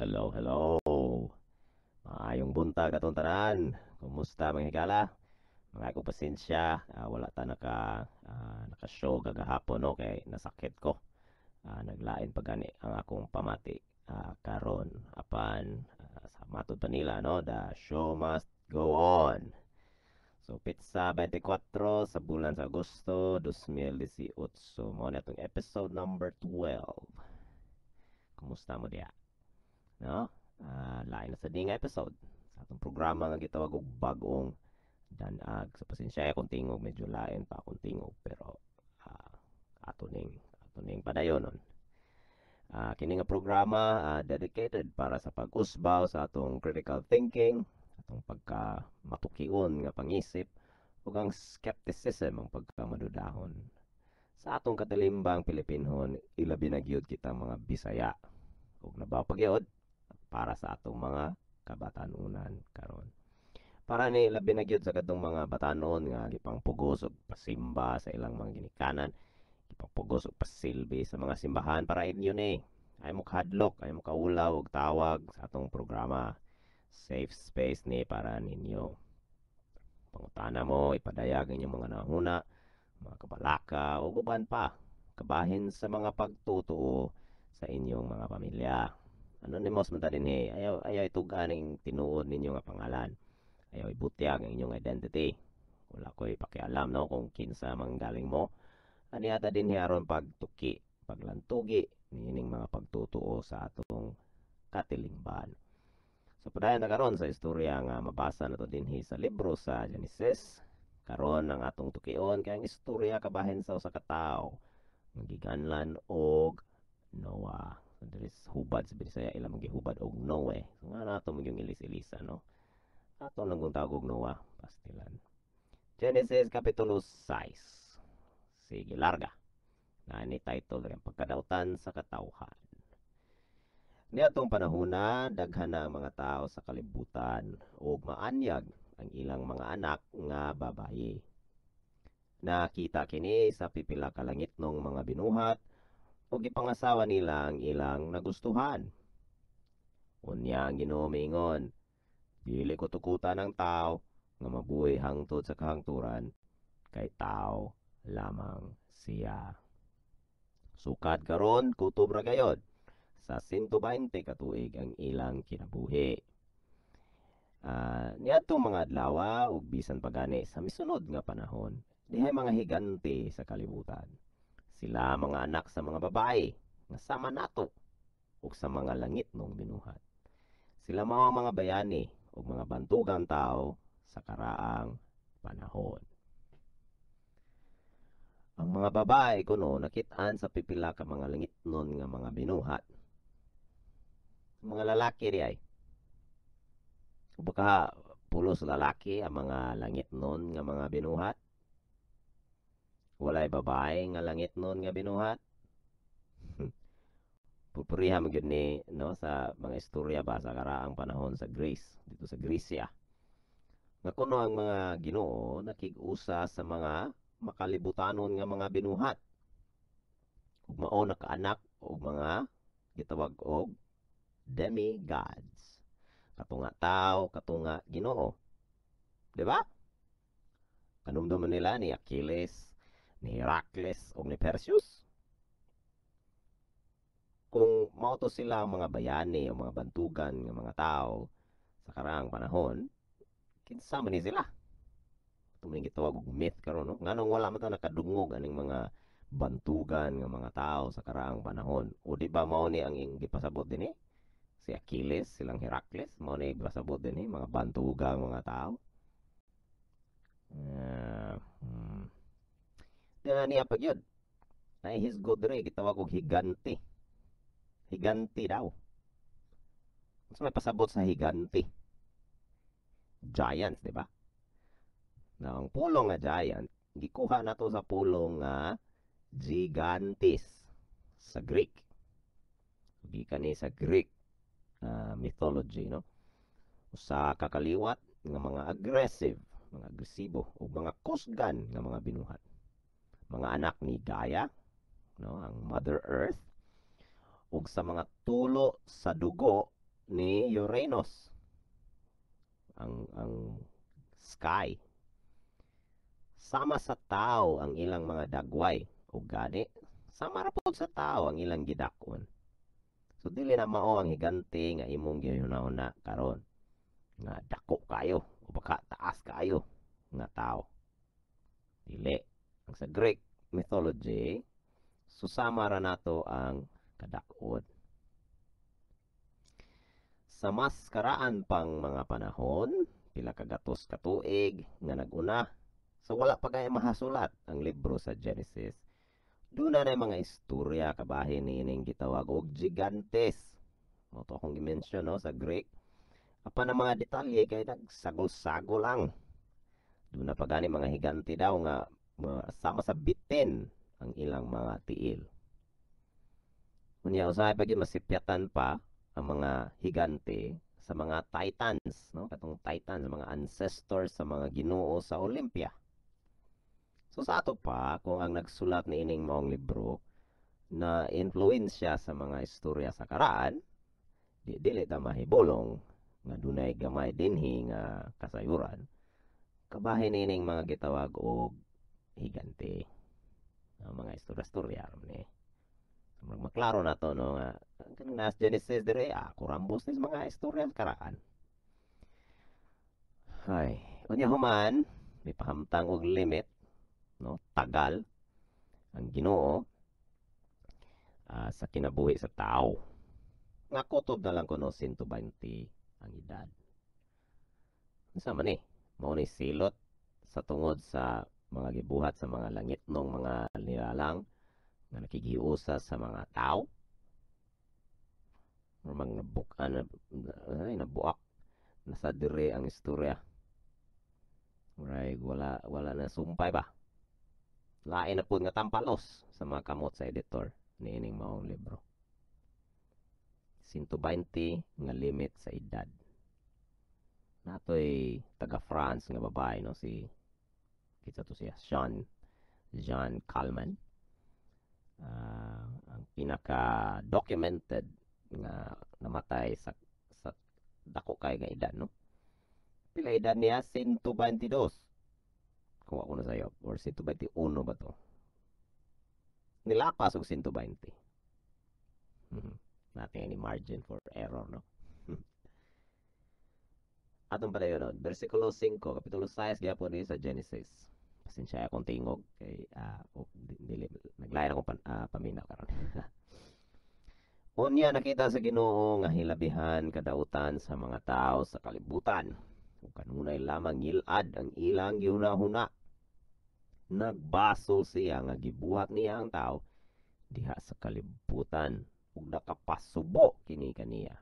Hello, hello. Maayong buntag atong tanan. Kumusta mga higala? Mga ko pasensya, wala ta naka-show kagahapon no kay nasakit ko. Naglain pa gani ang akong pamati karon apan sa matod pa nila no, the show must go on. So pizza 24 sa bulan sa Agosto 2018. Mo na itong episode number 12. Kumusta mo diya? No? Lain na sa ding episode sa atong programa nga gitawag og bagong danag. Sa pasensya kung tingog medyo lain pa akong tingog pero uh, ato ning padayonon. Kini nga programa dedicated para sa pag-usbaw sa atong critical thinking, atong pagka matukion nga pangisip ug ang skepticism ang pagkamadudahon. Sa atong katalimbang Pilipinhon, ilabi na gyud kita mga Bisaya ug nabaw pagyod para sa atong mga kabatanunan karon. Para ni labi na gyud sa kadtong mga batanon nga gipangpugos og pasimba sa ilang mga ginikanan, gipangpugos og pasilbi sa mga simbahan para inyo ni. Ay mo kahadlok, ay mo kaulaw og tawag sa atong programa. Safe space ni para ninyo. Pangutana mo, ipadayag inyong mga nahuna, mga kabalaka o uban pa. Kabahin sa mga pagtutuo sa inyong mga pamilya. Anonymous man ta din ayaw ituga ning tinuod ninyo nga pangalan. Ayaw ibutyag ang inyong identity. Wala ko'y pakialam no kung kinsa manggaling mo. Ani ata din aron pagtuki, paglantugi nining mga pagtutuo sa atong katilingban. So padayon na karon sa istorya nga mabasa nato dinhi sa libro sa Genesis. Karon ang atong tukion kay ang istorya kabahin sa usa ka tawo nga giganlan og Noah. So there is hubad sa Bisaya ilang magihubad og Noe. So nga nato magyong ilis-ilisa no. Ato lang kung tawag og Noah pastilan. Genesis kapitulo 6. Sige larga. Na ni title rin pagkadautan sa katawhan. Niadtong panahona daghan na ang mga tao sa kalibutan ug maanyag ang ilang mga anak nga babayi. Nakita kini sa pipila ka langitnong mga binuhat ug ipangasawa nila ang ilang nagustuhan. Unya ang Ginoo miingon, dili ko tukutan ang tao nga mabuhay hangtod sa kahangturan kay tao lamang siya. Sukad karon kutob ra gayod sa 120 ka tuig ang ilang kinabuhi. Niadtong mga adlaw ug bisan pa gani sa misunod nga panahon, dihay mga higante sa kalibutan. Sila mga anak sa mga babae nga sama nato ug sa mga langitnong binuhat. Sila mga bayani ug mga bantugang tao sa karaang panahon. Ang mga babae kuno nakit-an sa pipila ka mga langitnon nga mga binuhat. Mga lalaki ri ay. Baka pulos lalaki ang mga langitnon nga mga binuhat. Walay babae nga langitnon nga binuhat. Pupuriha mo gyud ni no sa mga istorya ba sa karaang panahon sa Greece, dito sa Grisya. Nga kuno ang mga Ginoo nakig-usa sa mga makalibutanon nga mga binuhat. Ug mao nakaanak og mga gitawag og demigods. Katunga tao, katunga Ginoo. Di ba? Kanumduman nila ni Achilles, ni Heracles, o ni Perseus. Kung mauto sila ang mga bayani o mga bantugan ng mga tao sa karaang panahon, kinsa man ni sila. Tuming gitawag og myth karon no. Nganong wala man ta nakadungog aning mga bantugan ng mga tao sa karaang panahon. O di ba mao ni ang gipasabot dinhi? Si Achilles, silang Heracles, mao ni gipasabot dinhi mga bantugang mga tao. Niya pag yun. Nahihisgod rin, gitawag og higante. Higante daw. Mas may pasabot sa higante. Giants, di ba? Na ang pulong nga giant, gikuha na to sa pulong nga gigantes sa Greek. Gikan ni sa Greek mythology, no? Sa kakaliwat nga mga aggressive, mga agresibo o mga kusgan nga mga binuhat. Mga anak ni Gaia, no, ang Mother Earth, ug sa mga tulo sa dugo ni Uranus ang sky. Sama sa tao ang ilang mga dagway ug gani sama ra pod sa tao ang ilang gidakon. So dili na mao ang higante nga imong gihunahuna karon nga dako kayo o baka taas kayo nga tao. Dili. Ang sa Greek mythology, susama ra nato ang kadakon. Sa mas karaan pang mga panahon, pila ka gatos ka tuig nga naguna, so wala pa kaya mahasulat ang libro sa Genesis. Doon na mga istorya kabahin nining gitawag og gigantes. Mo to akong gi-mention no sa Greek. Apan ang mga detalye kay nagsagol-sagol lang. Doon na pa gani mga higante daw nga sama sa bitin ang ilang mga tiil. Unya usahay pa gyud masipyatan pa ang mga higante sa mga titans, no? Katong titans, mga ancestors sa mga ginoo sa Olympia. So sa ato pa, kung ang nagsulat ni ining maong libro na influensya sa mga istorya sa karaan, dili ta mahibulong nga dunay gamay dinhi nga kasayuran. Kabahin ining mga gitawag og higante. Ang mga istorya-istorya ni. So, maklaro na to no nga kanang nas Genesis dire ako rambos ni mga istorya sa karaan. Ay, unya human may pahamtang og limit no tagal ang Ginoo sa kinabuhi sa tao. Nga kutob na lang kuno 120 ang edad. Unsa man ni? Mao ni silot sa tungod sa mga gibuhat sa mga langit nung mga nilalang nga nakigiusa sa mga tao. Mga nabuak nasa dire ang istorya. Right, wala na sumpay ba? Lain na pud nga tampalos sa mga kamot sa editor ni ining maong libro. 120 nga limit sa edad. Natoy taga France nga babae no si kita to siya Jean Calment. Ang pinaka documented nga namatay sa dako kay nga edad no. Pila edad niya 122. Kung ako na sayo or 121 ba to? Nilapas og 120. Natin any margin for error no. Atong pala yun, versikulo 5, kapitulo 6, gyapon ni sa Genesis. Pasensya akong tingog kay dili naglayan akong paminaw karon. Unya nakita sa Ginoo nga hilabihan kadautan sa mga tao sa kalibutan. Ug kanunay lamang ngilad ang ilang gihunahuna. Nagbasol siya nga gibuhat niya ang tao diha sa kalibutan ug nakapasubo kini kaniya.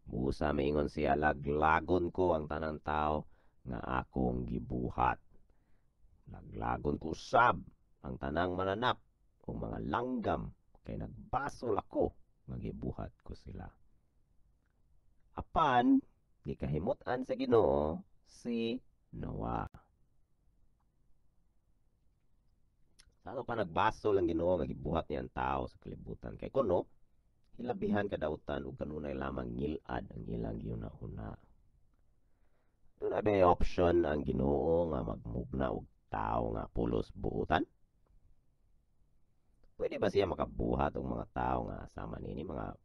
Busa maingon siya, laglagon ko ang tanang tao nga akong gibuhat. Laglagon ko sab ang tanang mananap o mga langgam kay nagbasol ako nga gibuhat ko sila. Apan gikahimutan sa Ginoo si Noah. Sa pa nagbasol ang Ginoo nga gibuhat niya ang tao sa kalibutan kay kuno hilabihan kadautan ug kanunay lamang ngilad ang ilang gihunahuna. Doon na may option ang Ginoo nga magmugna og tao nga pulos buutan. Pwede ba siya makabuhat og mga tao nga sama nini mga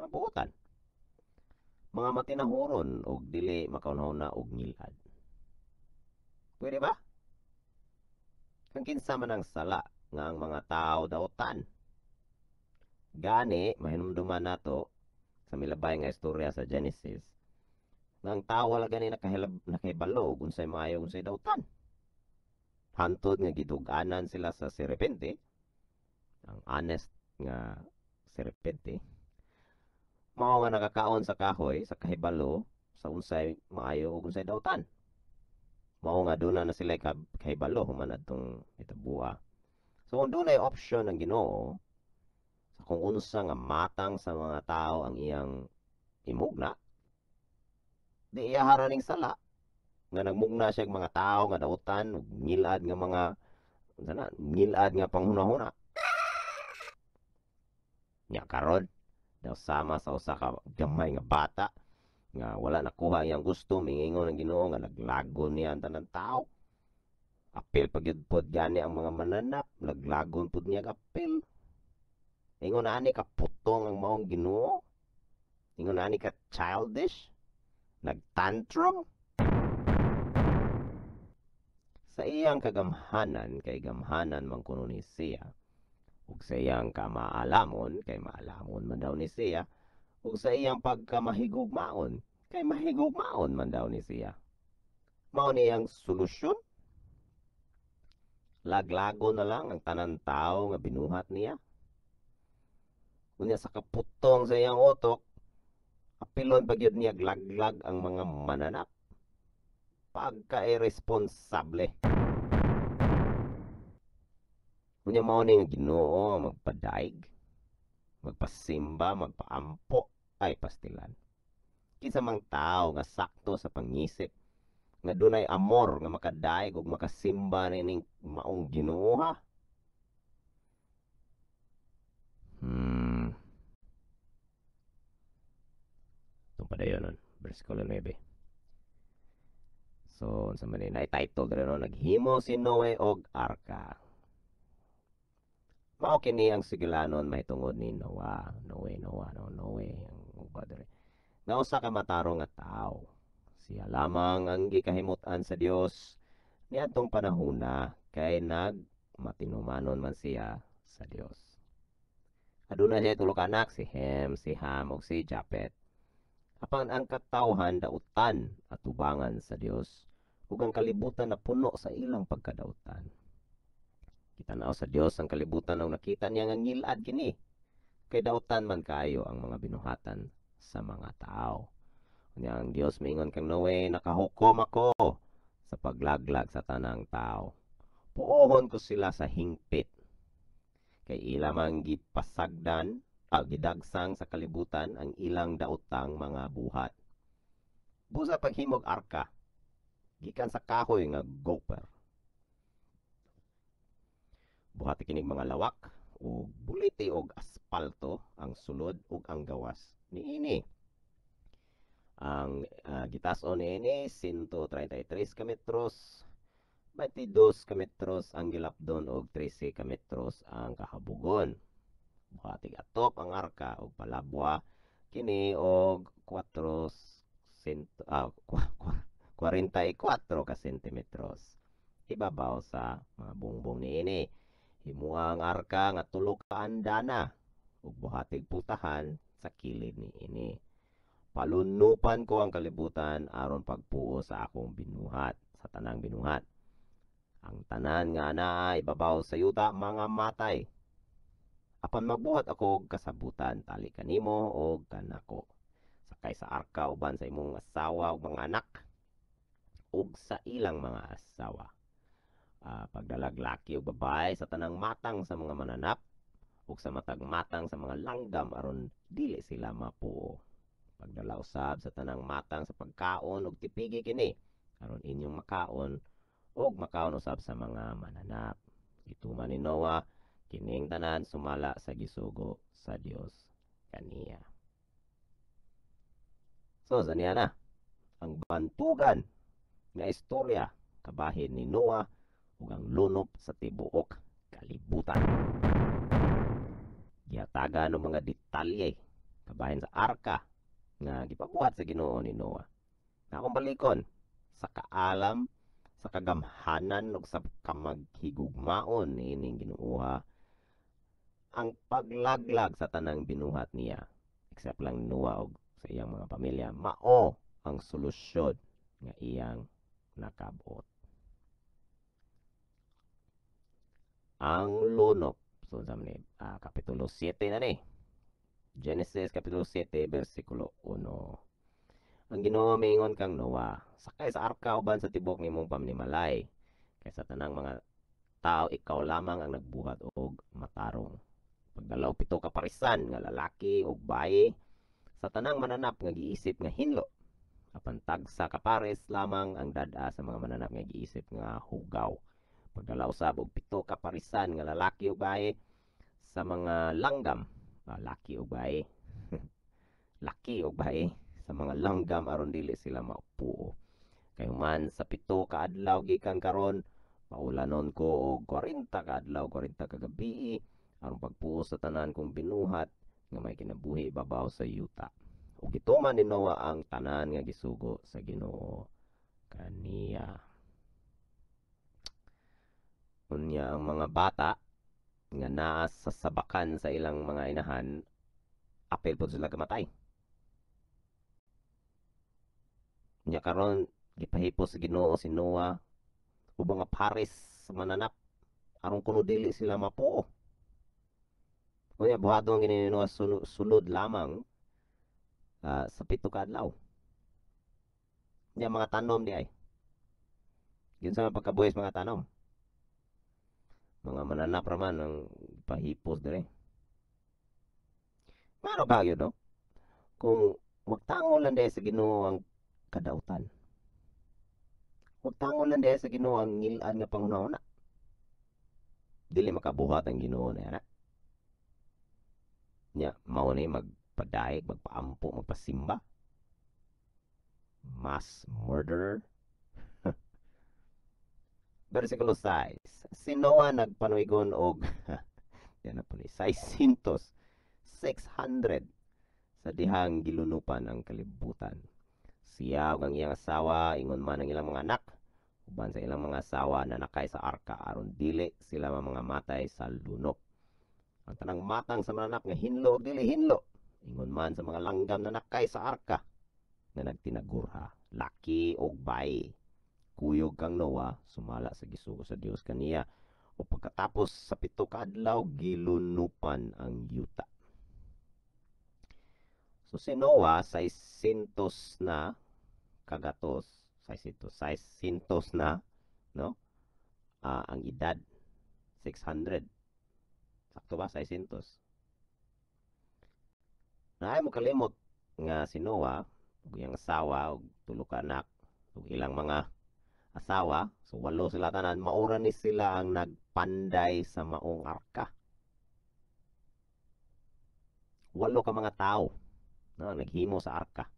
buutan? Mga matinahuron og dili makaunahuna og ngilad. Pwede ba? Kang kinsa man ang sala nga ang mga tao dautan. Gani, mahinumduman nato sa milabay nga istorya sa Genesis. Nang tao wala gani nakahibalo ug unsay maayo unsay dautan. Hantod nga giduganan sila sa serpente, ang honest nga serpente. Mao nga nakakaon sa kahoy sa kahibalo sa unsay maayo ug unsay dautan. Mao nga duna na sila kahibalo human adtong itabuha. So kung dunay option ang Ginoo kung unsa nga matang sa mga tao ang iyang imugna, di iya haraning sala nga nagmugna siya mga tao nga dautan ug ngilad nga mga ngilad nga panghunahuna. Nya karon daw sama sa usa ka gamay nga bata nga wala nakuha iyang gusto, mingingon ang Ginoo nga laglagon niya ang tanang tao. Apil pagyud pod gani ang mga mananap, laglagon pod niya apil. Ingon ani ka putong ang maong Ginoo. Ingon ani ka childish, nagtantrum. Sa iyang kagamhanan kay gamhanan man kuno ni siya. Ug sa iyang kamaalamon kay maalamon man daw ni siya. Ug sa iyang pagkamahigugmaon kay mahigugmaon man daw ni siya. Mao niyang solusyon. Laglago na lang ang tanan tao nga binuhat niya. Unya sa kaputong sa iyang utok, apilon pagyud niya laglag ang mga mananap. Pagka-irresponsable. Unya mao ni nga Ginoo magpadaig, magpasimba, magpaampo ay pastilan. Kinsa mang tao nga sakto sa pangisip nga dunay amor nga makadaig ug makasimba ning maong Ginoo ha. Itong padayonon, versikulo 9. So, sa man na title rin no, naghimo si Noe og arka. Mao kini ang sigilanon mahitungod ni Noah, Noe, ang padre. Nga usa ka matarong nga tawo. Siya lamang ang gikahimutan sa Dios niadtong panahona kay matinumanon man siya sa Dios. Aduna siya tulo ka anak, si Hem, si Ham, ug si Japet. Apan ang katawhan dautan at tubangan sa Dios ug ang kalibutan na puno sa ilang pagkadautan. Kitanaw sa Dios ang kalibutan ang nakita niya nga ngilad kini. Kay dautan man kaayo ang mga binuhatan sa mga tao. Unya ang Dios miingon kang Noe, nakahukom ako sa paglaglag sa tanang tao. Puohon ko sila sa hingpit. Kay ila man gipasagdan, gidagsang sa kalibutan ang ilang daotang mga buhat. Busa paghimog arka, gikan sa kahoy nga gopher. Buhati kining mga lawak ug buliti og aspalto ang sulod ug ang gawas niini. Ang gitas-on niini 133 ka metros, 22 ka metros ang gilapdon ug 13 ka metros ang kahabugon. Buhati atop ang arka ug palabwa kini og 44 ka sentimetros. Ibabaw sa mga bungbong niini. Himuha ang arka nga tulo ka andana ug buhatig putahan sa kilid niini. Palunupan ko ang kalibutan aron pagpuo sa akong binuhat, sa tanang binuhat. Ang tanan nga naa ibabaw sa yuta mga matay. Apan magbuhat ako og kasabutan tali kanimo og kanako. Sakay sa arka uban sa imong asawa ug mga anak ug sa ilang mga asawa. Pagdalag laki ug babae sa tanang matang sa mga mananap ug sa matag matang sa mga langgam aron dili sila mapuo. Pagdala usab sa tanang matang sa pagkaon ug tipigi kini aron inyong makaon ug makaon usab sa mga mananap. Gituman ni Noah kining tanan sumala sa gisugo sa Dios kaniya. So zaniya na ang bantugan nga istorya kabahin ni Noah ug ang lunop sa tibuok kalibutan. Gihatagan ng mga detalye kabahin sa arka nga gipabuhat sa Ginoo ni Noah. Na akong balikon sa kaalam, sa kagamhanan ug sa kamaghigugmaon niining Ginoo ang paglaglag sa tanang binuhat niya, except lang Noah og sa iyang mga pamilya, mao ang solusyon nga iyang nakabot. Ang lunop, so sa kapitulo 7 na ni. Genesis kapitulo 7 bersikulo 1. Ang Ginoo miingon kang Noah, sakay sa arka uban sa tibok nimong pamnimalay, kay sa tanang mga tao ikaw lamang ang nagbuhat og matarong. Pagdalaw 7 ka parisan nga lalaki ug bayi sa tanang mananap nga giisip nga hinlo. Apan tagsa ka pares lamang ang dad-a sa mga mananap nga giisip nga hugaw. Pagdalaw usab og 7 ka parisan nga lalaki ug bayi sa mga langgam, laki ug bayi laki og bahay sa mga langgam aron dili sila maupuo. Kay human sa 7 ka adlaw gikan karon, paulanon ko og 40 ka adlaw, 40 ka gabi aron pagpuo sa tanan kong binuhat nga may kinabuhi babaw sa yuta. Ug gituman ni Noah ang tanan nga gisugo sa Ginoo kaniya. Unya ang mga bata nga naa sa sabakan sa ilang mga inahan, apil po sila kamatay. Unya karon gipahipos sa Ginoo si Noah ug mga pares sa mananap aron kuno dili sila mapuo. Unya buhaton gini ni Noah sulod lamang sa 7 ka adlaw. Unya mga tanom di ay. Ginsa man pagkabuhis mga tanom. Mga mananap raman ang pahipos dire. Maro ba yun, no? Kung magtango lang dahil sa Ginoo ang kadautan. Magtango lang dahil sa Ginoo ang ngilan nga panghuna-una. Dili makabuhat ang Ginoo na yana. Nya mao ni magpadaig, magpaampo, magpasimba. Mass murderer. Versikulo 6. Si Noah nagpanuigon og yan na po ni 600 sa dihang gilunupan ang kalibutan. Siya ug ang iyang asawa, ingon man ang ilang mga anak, uban sa ilang mga asawa na nakay sa arka aron dili sila mga matay sa lunok. Ang tanang matang sa mananap nga hinlo ug dili hinlo, ingon man sa mga langgam na nakay sa arka na nagtinagurha, laki og bayi. Kuyog kang Noah, sumala sa gisugo sa Dios kaniya, o pagkatapos sa 7 ka adlaw gilunupan ang yuta. So si Noah 600 na kagatos, 600 na, no? Ang edad 600. Sakto ba 600? Naay mo kalimot nga si Noah ug iyang asawa ug 3 ka anak ug ilang mga asawa, so 8 sila tanan, maura ni sila ang nagpanday sa maong arka. 8 ka mga tao na naghimo sa arka.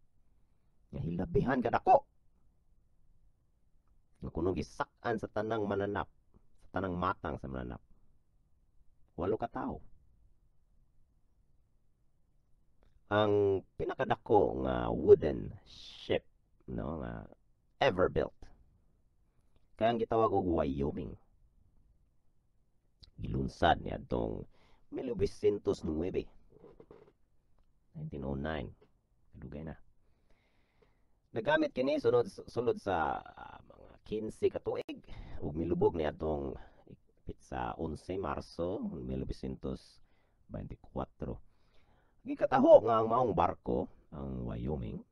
Nga hilabihan kadako. Nga kuno gisak-an sa tanang mananap, sa tanang matang sa mananap. 8 ka tao. Ang pinakadako nga wooden ship, no, nga ever built, kaya ang gitawag og Wyoming. Gilunsad niya itong 1909. 1909. Kadugay na. Nagamit kini sulod sa mga 15 ka tuig ug milubog ni atong sa 11 Marso 1924. Gikataho nga ang maong barko ang Wyoming,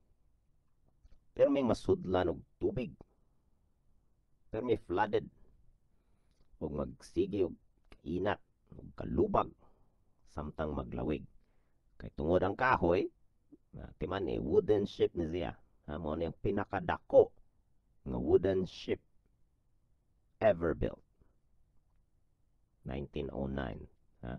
pero may masudlan og tubig. Pero may flooded ug magsige og inat ug kalubag samtang maglawig. Kay tungod ang kahoy, timan ni wooden ship ni siya. Mo ni ang pinakadako nga wooden ship ever built. 1909. Ha?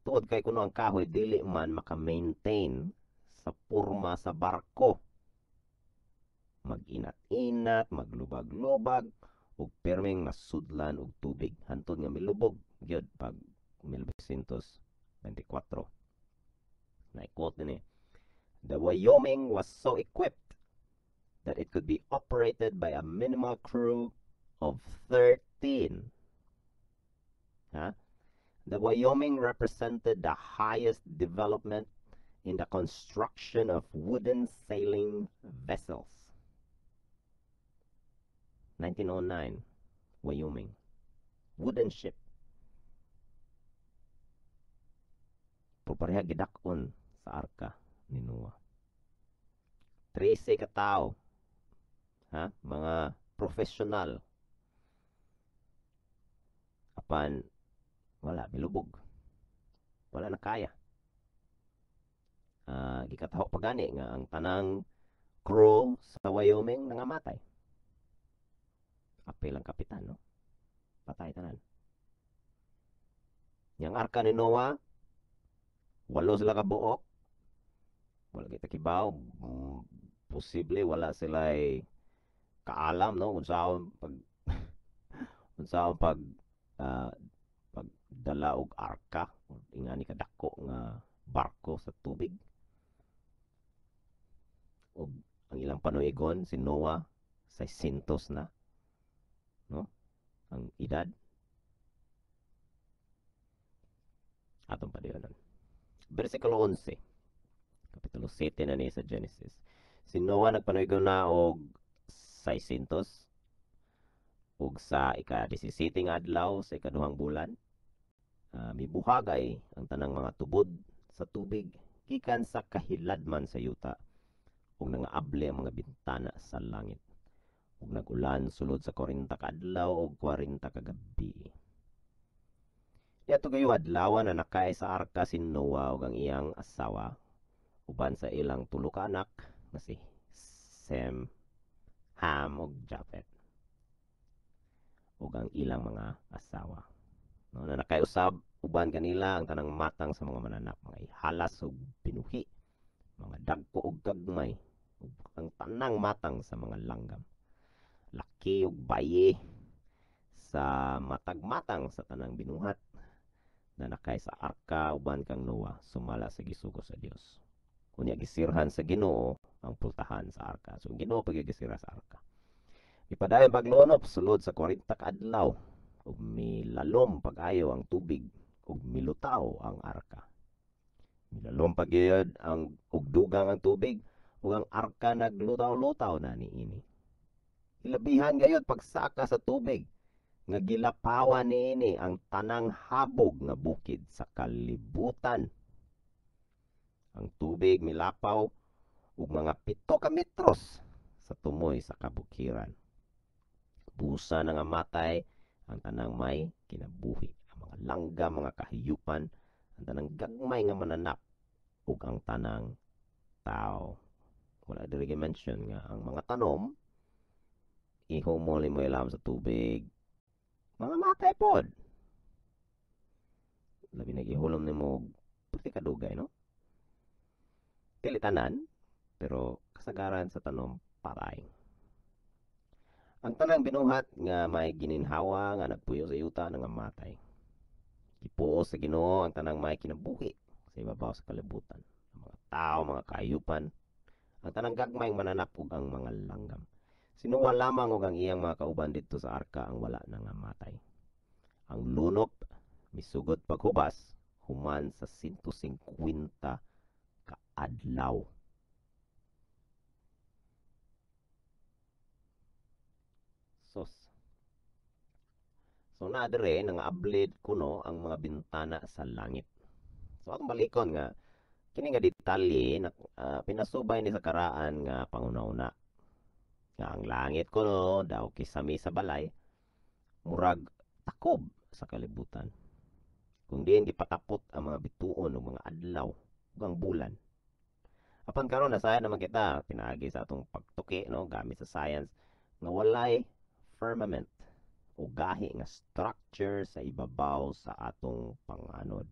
Tuod kay kuno ang kahoy dili man maka-maintain sa porma sa barko. Mag-inat-inat, maglubag-lubag, ug permeng masudlan og tubig. Hantod nga milubog gyud pag 1924. Na-quote din The Wyoming was so equipped that it could be operated by a minimal crew of 13. Huh? The Wyoming represented the highest development in the construction of wooden sailing vessels. 1909, Wyoming. Wooden ship. Pareha gidakon sa arka ni Noah. 13 ka tao. Ha? Mga professional. Apan wala, milubog. Wala na kaya. Gikataho pa gani nga ang tanang crew sa Wyoming nangamatay. Apil ang kapitan, no? Patay tanan. Yang arka ni Noah, Walo sila ka buok, wala kita kibaw. Posible wala sila kaalam no kung saan pag ah, pagdala og arka ingani kadako nga barko sa tubig ug ang ilang panuigon si Noah 600 na no ang edad atong padayonon. Bersikulo 11, kapitulo 7 na ni sa Genesis. Si Noah nagpanuigon na og 600 ug sa ika-17 nga adlaw sa ikaduhang bulan mibuhagay ang tanang mga tubod sa tubig gikan sa kahiladman sa yuta ug nangaable ang mga bintana sa langit ug nagulan sulod sa 40 ka adlaw ug 40 ka gabi. Niadto kayo adlaw na nakay sa arka si Noah ug ang iyang asawa uban sa ilang tulo ka anak nga si Sem, Ham ug Japhet ug ang ilang mga asawa. No, na nakayusab uban kanila ang tanang matang sa mga mananap, mga ihalas ug pinuhi, mga dagko ug gagmay, ug ang tanang matang sa mga langgam, laki ug baye sa matag-matang sa tanang binuhat na nakay sa arka uban kang Noah sumala sa gisugo sa Dios. Kunya gisirhan sa Ginoo ang pultahan sa arka. So Ginoo pagigisira sa arka. Ipadayon paglunop sulod sa 40 ka adlaw ug milalom pag-ayo ang tubig ug milutaw ang arka. Milalom pagyud ang ug dugang ang tubig ug ang arka naglutaw-lutaw na niini. Ilabihan gayud pagsaka sa tubig nga gilapawan niini ang tanang habog nga bukid sa kalibutan. Ang tubig milapaw ug mga 7 ka metros sa tumoy sa kabukiran. Busa na nga matay ang tanang may kinabuhi, ang mga langgam, mga kahiyupan, ang tanang gagmay nga mananap ug ang tanang tao. Wala diri mention nga ang mga tanom ihumol mo ilam sa tubig, mga matay pod. Labi na gihulom nimo pati kadugay no. Dili tanan pero kasagaran sa tanom patay. Ang tanang binuhat nga may gininhawa nga nagpuyo sa yuta nga matay. Ipuo sa Ginoo ang tanang may kinabuhi sa ibabaw sa kalibutan. Ang mga tao, mga kaayupan, ang tanang gagmay mananap ug ang mga langgam. Sinuwa lamang og ang iyang mga kauban didto sa arka ang wala na nga matay. Ang lunop misugod paghubas human sa 150 ka adlaw. So na dire nangablid kuno ang mga bintana sa langit. So atong balikon nga kini nga detalye na pinasubay ni sa karaan nga panguna-una. Nga ang langit kuno daw kisami sa balay murag takob sa kalibutan. Kung diin gipatapot ang mga bituon ug mga adlaw ug ang bulan. Apan karon nasayad naman kita pinaagi sa atong pagtuki no gamit sa science nga walay firmament o gahi nga structure sa ibabaw sa atong panganod.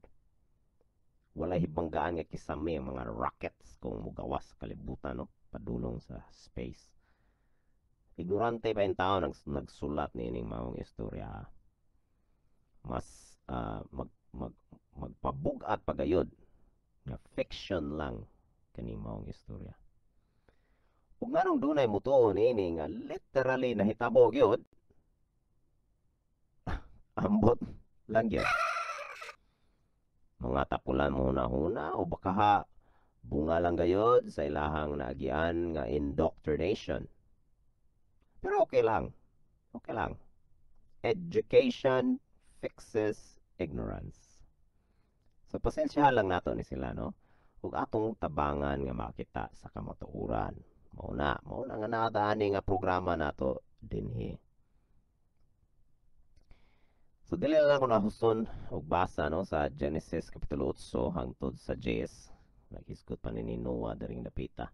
Walay hibanggaan nga kisame ang mga rockets kung mugawas sa kalibutan no padulong sa space. Ignorante pa yung tao nagsulat niining maong istorya. Mas magpabugat pagayod nga fiction lang kaning maong istorya. Ug nganong dunay mutuon niini nga literally nahitabo gyud ambot lang yan. Mga tapulan huna-huna o baka bunga lang gayod sa ilahang naagian nga indoctrination. Pero okay lang. Okay lang. Education fixes ignorance. So pasensya lang nato ni sila no. Ug atong tabangan nga makita sa kamatuoran. Mao na nga natani nga programa nato dinhi. So dili lang ako nahuson og basa no sa Genesis kapitulo 8 hangtod sa 10. Nag-isgot pa ni Noah daring napita.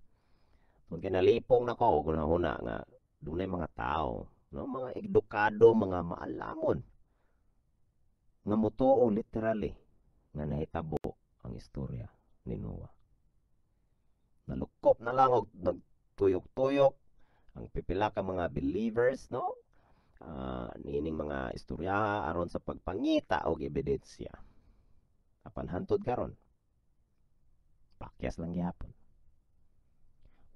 Kung kinalipong nako og hunahuna nga dunay mga tao, no, mga edukado, mga maalamon nga mutuo literally nga nahitabo ang istorya ni Noah. Nalukop na lang og nagtuyok-tuyok ang pipila ka mga believers, no? Niining mga istorya aron sa pagpangita og ebidensya. Apan hantod karon, pakyas lang gihapon.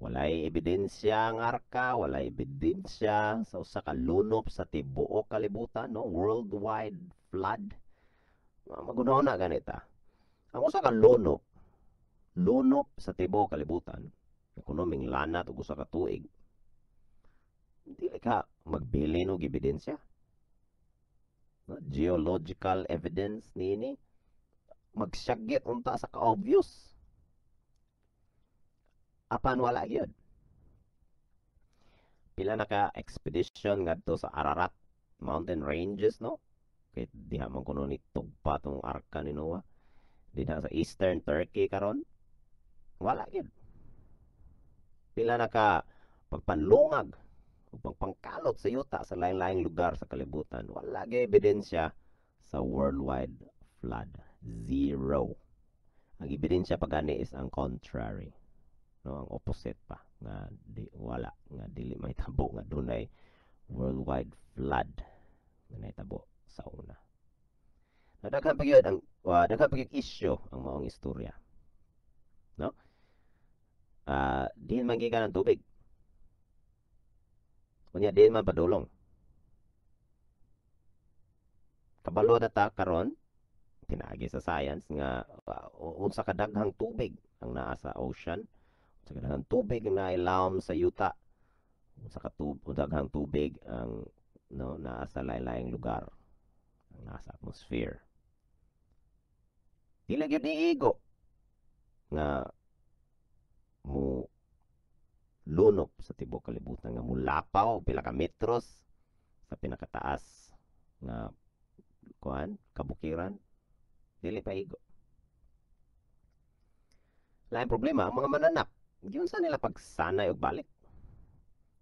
Walay ebidensya ang arka, walay ebidensya sa usa ka lunop sa tibuok kalibutan, no? Worldwide flood. Magunaw na ganita. Ang usa ka lunop sa tibuok kalibutan, kuno ming lanat og usa ka tuig. Dili ka magbilin og ebidensya. No? Geological evidence niini magsyagit unta sa ka-obvious. Apan wala gyud. Pila na ka expedition ngadto sa Ararat mountain ranges, no? Kay diha man kuno ni tugpa tong arka ni Noah. Diha sa eastern Turkey karon. Wala gyud. Pila na ka pagpanlungag o pagpangkalot sa yuta sa lain-laing lugar sa kalibutan. Wala gyud ebidensya sa worldwide flood. Zero. Ang ebidensya pagani is ang contrary. No, ang opposite pa nga wala nga dili mahitabo nga dunay worldwide flood nga nahitabo sa una. Daghan pa gyud ang daghan pa gyud issue ang maong istorya. No? Diin man gikan ang tubig. Kunya diin man padulong. Kabalo na ta karon pinaagi sa science nga unsa ka daghang tubig ang naa sa ocean. Sa daghang tubig na ilawom sa yuta, sa daghang tubig ang no, nasa lain-laing lugar, ang nasa atmosphere. Dili gyud iigo nga mo lunop sa tibuok kalibutan nga mulapaw pila ka metros sa pinakataas nga kabukiran. Dili pa igo. Lain problema ang mga mananap. Giyon sa nila pagsanay og balik.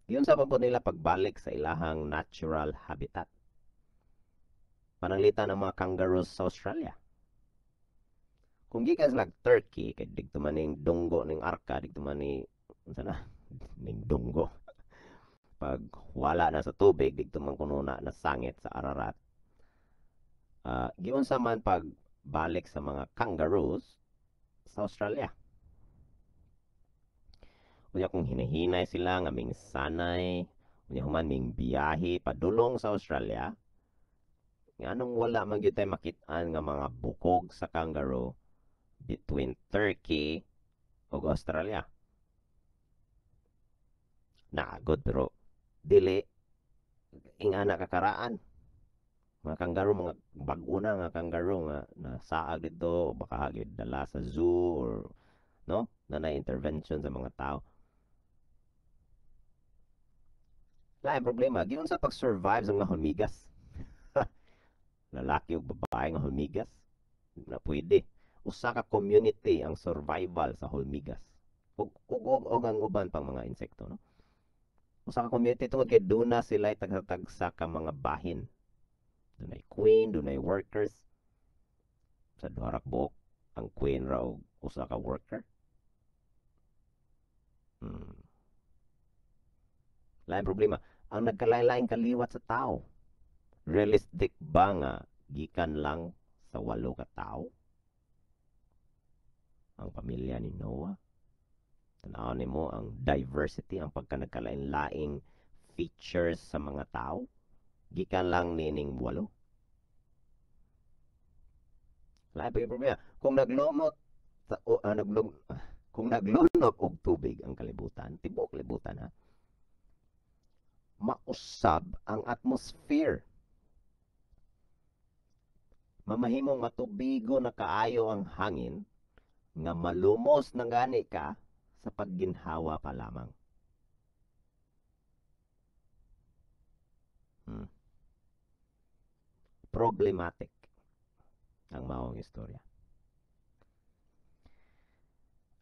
Giyon sa po nila pagbalik sa ilahang natural habitat. Pananglitan ang mga kangaroos sa Australia. Kung gikan sila Turkey, kay digto man ning dunggo ning arka, digto man ni unsa na ning dunggo. Pag wala na sa tubig, digto man kuno na nasangit sa Ararat. Giyon sa man pagbalik sa mga kangaroos sa Australia. Unya kung hinahinay sila nga ming sanay, unya human ming biyahe padulong sa Australia, nganong wala man gyud tay makit-an nga mga bukog sa kangaroo between Turkey ug Australia. Naagod pero dili ingana kakaraan. Mga kangaroo, mga bag-o na nga kangaroo nga nasaag dito o baka gyud dala sa zoo or no, na intervention sa mga tao. Lain problema, giyon sa pag-survive sa mga hulmigas. Lalaki o babae nga hulmigas, na pwede. Usa ka community ang survival sa hulmigas. Ug ang uban pang mga insekto, no? Usa ka community tungod kay duna sila tagsa ka mga bahin. Dunay queen, dunay workers. Sa duha ra buok ang queen ra og usa ka worker. Lain problema, ang nagkalain-laing kaliwat sa tao. Realistic ba nga gikan lang sa 8 ka tao ang pamilya ni Noah? Tanaw nimo ang diversity, ang pagkanagkalain-laing features sa mga tao. Gikan lang nining 8. Lain pa problema. Kung naglumot kung naglunok og tubig ang kalibutan, tibuok kalibutan ha, mausab ang atmosphere. Mamahimong matubigo na kaayo ang hangin nga malumos na gani ka sa pagginhawa pa lamang. Problematic ang maong istorya.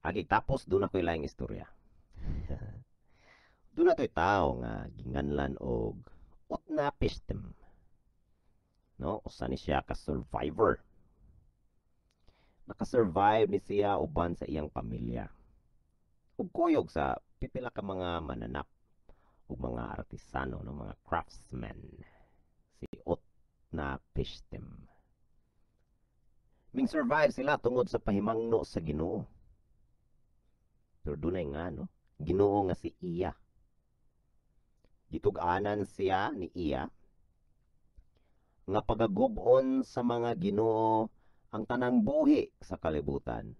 Agi tapos doon ako'y laing istorya. Doon nato'y tao nga ginganlan og Utnapishtim. No, usa ni siya ka survivor. nakasurvive ni siya uban sa iyang pamilya. Ug kuyog sa pipila ka mga mananap ug mga artisano no mga craftsmen si Ot na Pishtim. Ming survive sila tungod sa pahimangno sa Ginoo. Pero dunay nga no, Ginoo nga si Iya. Gitug-anan siya ni Iya nga pagagubon sa mga Ginoo ang tanang buhi sa kalibutan.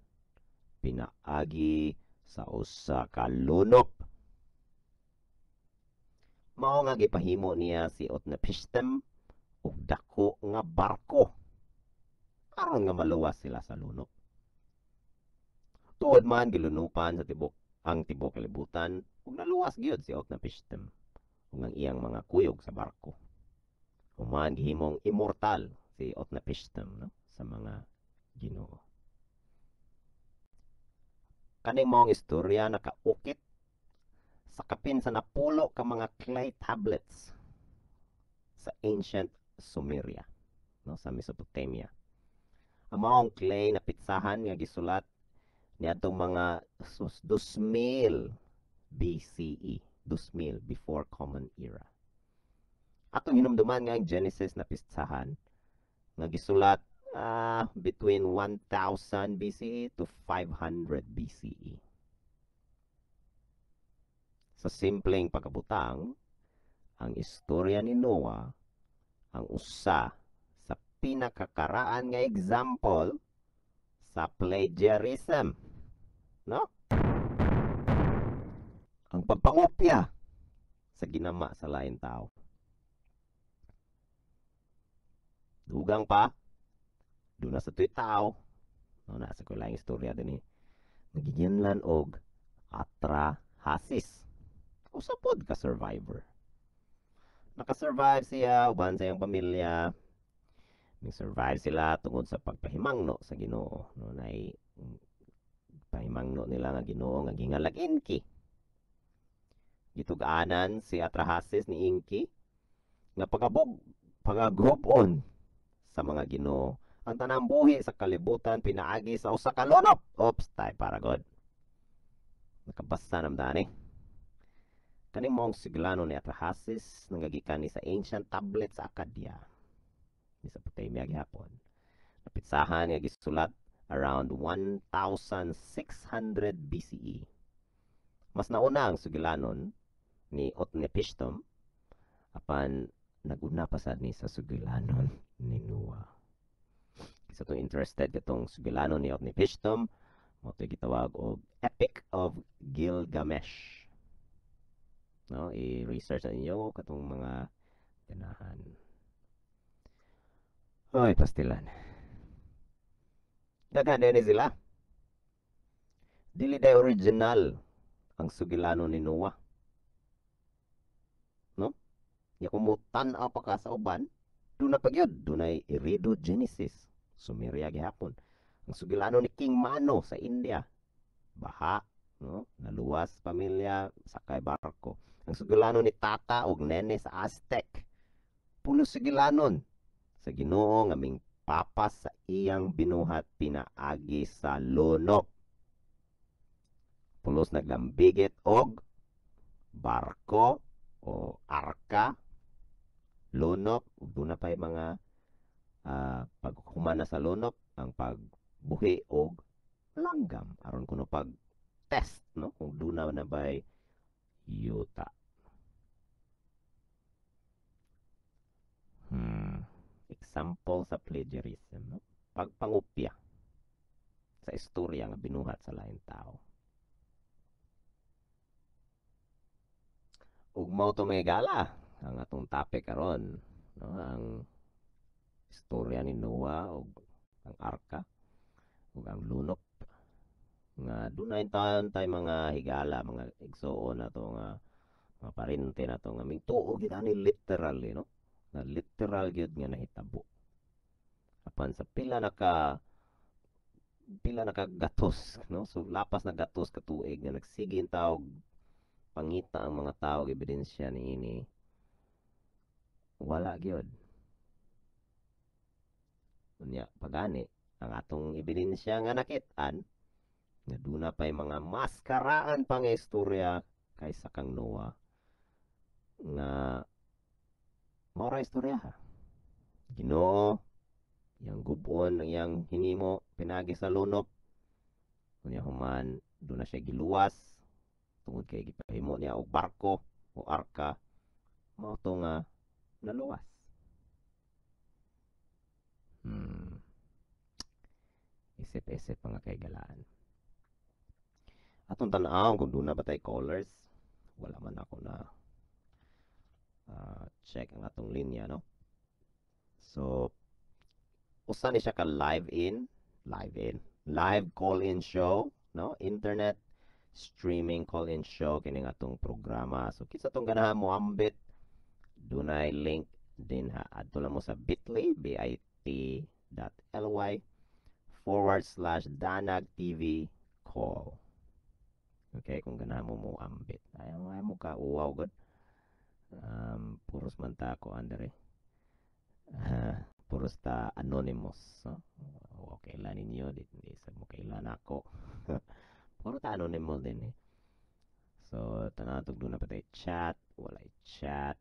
Pinaagi sa usa ka lunop. Mao nga gipahimo niya si Utnapishtim og dako nga barko aron nga maluwas sila sa lunop. Tuod man gilunupan sa tibok kalibutan ug naluwas gyud si Utnapishtim ug ang iyang mga kuyog sa barko. Human gihimong immortal si Utnapishtim no sa mga Ginoo. Kaning maong istorya nakaukit sa kapin sa napulo ka mga clay tablets sa ancient Sumeria no sa Mesopotamia. Ang maong clay na pitsahan nga gisulat niadtong mga 2000 BCE, 2000 before Common Era. Atong hinumduman nga ang Genesis na pitsahan nga gisulat between 1000 BCE to 500 BCE. Sa simpleng pagkabutang, ang istorya ni Noah ang usa sa pinakakaraan nga example sa plagiarism, no? Ang pagpangopya sa ginama sa lain tao. Dugang pa, doon na sa tuy tao, no, nasa ko lang istorya din eh, nagiginlan og Atrahasis. Usapod ka survivor. Nakasurvive siya, uban sa iyang pamilya. Nag-survive sila tungod sa pagpahimangno sa Ginoo. No, nay pahimangno nila nga Ginoo nga gingalag Inki. Gitug-anan si Atrahasis ni Inki nga pagagubon sa mga Ginoo. Ang tanang buhi sa kalibutan pinaagi sa usa ka lunop. Oops, tay para god. Nakabasa namdan eh. Kaning maong siglano ni Atrahasis nangagikan ni sa ancient tablets sa Acadia. Ni sa Mesopotamia gihapon. Napitsahan nga gisulat around 1600 BCE. Mas nauna ang sugilanon ni Utnapishtim apan naguna pa sad ni sa sugilanon ni Noah. Isa to interested katong sugilanon ni Utnapishtim mo to gitawag og Epic of Gilgamesh. No, i-research ninyo katong mga tinahan. Oy, pastilan. Daghan din sila. Dili day original ang sugilano ni Noah. No? Ya kumutan pa ka sa uban, doon na pagyod, doon ay Erido Genesis, Sumeria gihapon. Ang sugilano ni King Mano sa India, baha, no? Naluwas pamilya, sakay barko. Ang sugilano ni Tata og Nene sa Aztec, pulo sugilanon sa Ginoo nga ming papas sa iyang binuhat pinaagi sa lunop. Pulos naglambigit og barko o arka, lunop, ug doon na pa'y mga paghuman na sa lunop, ang pagbuhi og langgam aron kuno pag test no kung doon na ba'y yuta. Example sa plagiarism, no? Pagpangupya sa istorya nga binuhat sa lain tao. Ug mao to may gala ang atong topic karon, no? Ang istorya ni Noah ug ang arka ug ang lunop nga dunay taon tay mga higala, mga igsoon nato nga mga parente nato nga mingtuo gid ani literally, no? Na literal gyud nga nahitabo. Apan sa pila na ka gatos, no? So lapas na gatos ka tuig nga nagsige ang tawag pangita ang mga tao ebidensya niini. Wala gyud. Unya pagani ang atong ebidensya nga nakit-an nga duna pa'y mga maskaraan pa nga istorya kaysa kang Noah nga mao ra istorya ha. Ginoo yang gubon ang yang hinimo pinagi sa lunop unya human duna siya giluwas tungod kay gipahimo niya og barko o arka mao to nga naluwas. Hmm. Isip-isip mga kaigalaan. Atong tan-aw kung doon na ba tayo callers. Wala man ako na check ang atong linya, no? So, usa ni siya ka live call-in show, no? Internet streaming call-in show kining atong programa. So, kinsa tong ganahan mo ambit dunay link din ha. Adto lang mo sa bit.ly/danag TV call. Okay, kung ganahan mo ambit. Ayaw mo ka uwaw god. Puros man ta ako andere. Puros ta anonymous. No? Okay lang ninyo. Di sa mo kailan ako. Puro ta anonymous din eh. So, tanatog doon na pa tayo chat. Walay chat.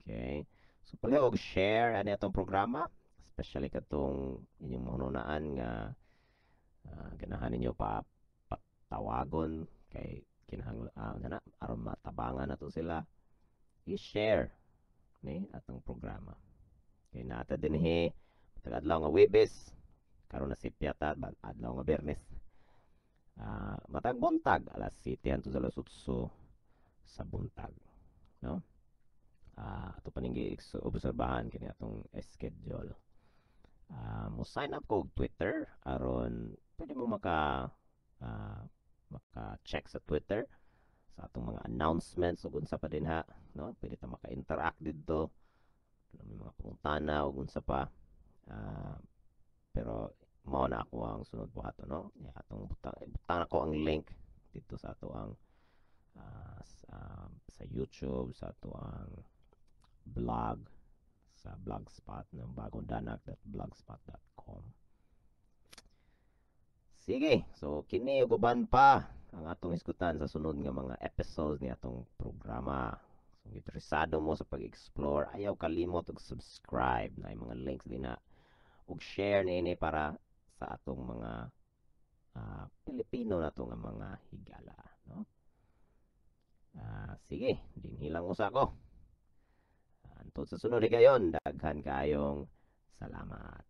Okay. So, palihog share ano itong programa. Especially katong inyong mahununaan nga ganahan ninyo pa patawagon kay kinahanglan aron matabangan na to sila. I-share ni atong programa. Kay nata dinhi tagadlaw nga Webes karon na sipyata adlaw nga Bernes. Matag buntag alas 7 hangtod alas 8 sa buntag, no? Ato pa ning obserbahan kini atong schedule. Mo sign up ko og Twitter aron pwede mo maka-check sa Twitter sa atong mga announcements ug unsa pa din ha, no? Pwede ta maka-interact didto. May mga pangutana ug unsa pa. Pero mao na ako ang sunod buhaton, no? Atong butang ako ang link dito sa ato ang sa YouTube, sa ato ang blog sa blogspot ng bagondanak.blogspot.com. Sige, so kini ug uban pa ang atong iskutan sa sunod nga mga episodes ni atong programa. So interesado mo sa pag-explore, ayaw kalimot og subscribe na mga links din na ug share niini para sa atong mga Pilipino na to nga mga higala, no? Sige, dinhilang usa ko. Antod sa sunod higayon, daghan kayong salamat.